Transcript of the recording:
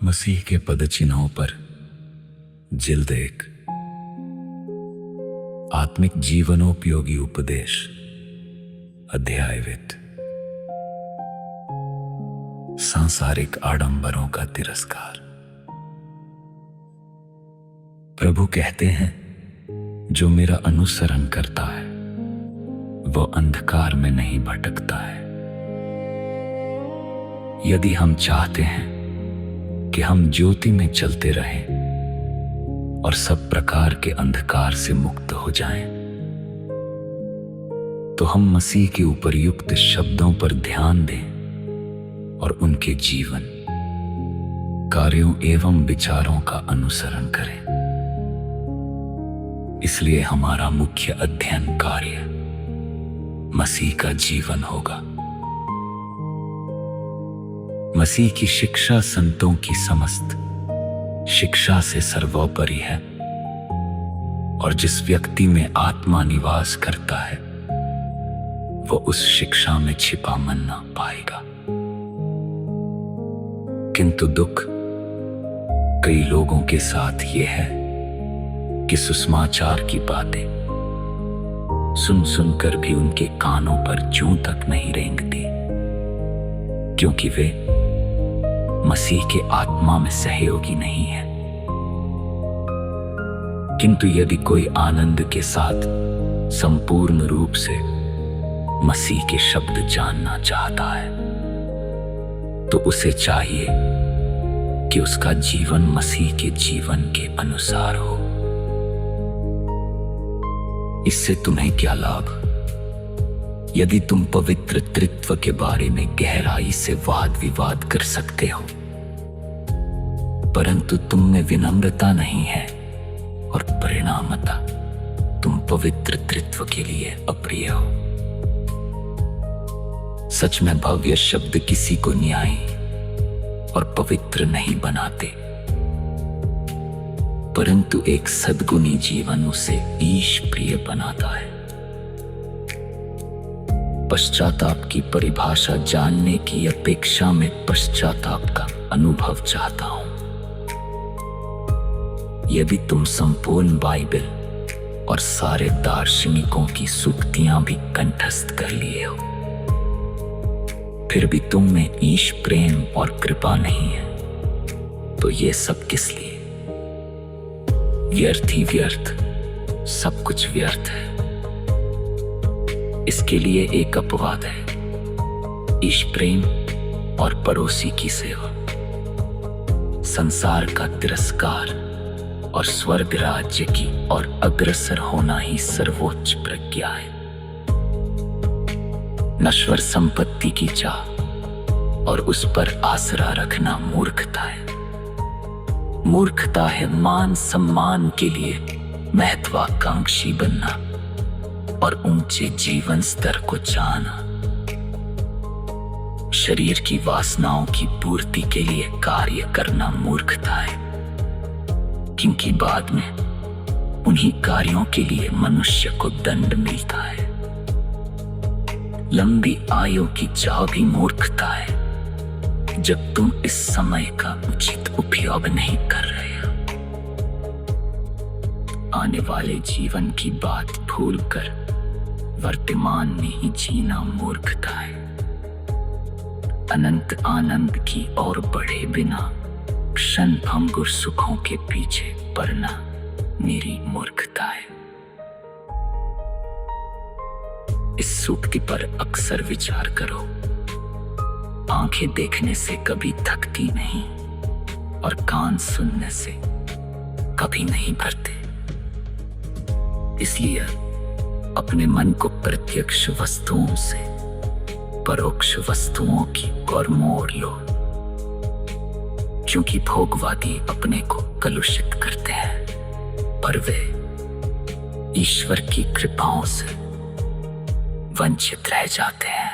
मसीह के पदचिन्हों पर जिल्द 1 आत्मिक जीवनोपयोगी उपदेश अध्याय 1 सांसारिक आडंबरों का तिरस्कार। प्रभु कहते हैं, जो मेरा अनुसरण करता है वह अंधकार में नहीं भटकता है। यदि हम चाहते हैं कि हम ज्योति में चलते रहें और सब प्रकार के अंधकार से मुक्त हो जाएं, तो हम मसीह के उपर्युक्त शब्दों पर ध्यान दें और उनके जीवन, कार्यों एवं विचारों का अनुसरण करें। इसलिए हमारा मुख्य अध्ययन कार्य मसीह का जीवन होगा। मसीह की शिक्षा संतों की समस्त शिक्षा से सर्वोपरि है, और जिस व्यक्ति में आत्मा निवास करता है वो उस शिक्षा में छिपा मन्ना पाएगा। किंतु दुख कई लोगों के साथ ये है कि सुसमाचार की बातें सुन सुनकर भी उनके कानों पर जूं तक नहीं रेंगती, क्योंकि वे मसीह के आत्मा में सहयोगी नहीं है। किंतु यदि कोई आनंद के साथ संपूर्ण रूप से मसीह के शब्द जानना चाहता है, तो उसे चाहिए कि उसका जीवन मसीह के जीवन के अनुसार हो। इससे तुम्हें क्या लाभ यदि तुम पवित्र त्रित्व के बारे में गहराई से वाद विवाद कर सकते हो, परंतु तुम में विनम्रता नहीं है, और परिणामतः तुम पवित्र त्रित्व के लिए अप्रिय हो। सच में भव्य शब्द किसी को न्यायी और पवित्र नहीं बनाते, परंतु एक सद्गुणी जीवन उसे ईश प्रिय बनाता है। पश्चाताप की परिभाषा जानने की अपेक्षा में पश्चाताप का अनुभव चाहता हूं। यदि तुम संपूर्ण बाइबल और सारे दार्शनिकों की सूक्तियां भी कंठस्थ कर लिए हो, फिर भी तुम में ईश प्रेम और कृपा नहीं है, तो ये सब किस लिए? व्यर्थ ही व्यर्थ, सब कुछ व्यर्थ है। इसके लिए एक अपवाद है, ईश प्रेम और पड़ोसी की सेवा। संसार का तिरस्कार और स्वर्ग राज्य की और अग्रसर होना ही सर्वोच्च प्रज्ञा है। नश्वर संपत्ति की चाह और उस पर आसरा रखना मूर्खता है। मूर्खता है मान सम्मान के लिए महत्वाकांक्षी बनना और ऊंचे जीवन स्तर को चाहना। शरीर की वासनाओं की पूर्ति के लिए कार्य करना मूर्खता है, क्योंकि बाद में उन्हीं कार्यों के लिए मनुष्य को दंड मिलता है। लंबी आयु की चाह भी मूर्खता है, जब तुम इस समय का उचित उपयोग नहीं कर रहे हो। आने वाले जीवन की बात भूलकर वर्तमान में ही जीना मूर्खता है। अनंत आनंद की ओर बढ़े बिना क्षण भंगुर सुखों के पीछे पड़ना मेरी मूर्खता है। इस सूक्ति पर अक्सर विचार करो। आंखें देखने से कभी थकती नहीं, और कान सुनने से कभी नहीं भरते। इसलिए अपने मन को प्रत्यक्ष वस्तुओं से परोक्ष वस्तुओं की ओर मोड़ लो, क्योंकि भोगवादी अपने को कलुषित करते हैं, पर वे ईश्वर की कृपाओं से वंचित रह जाते हैं।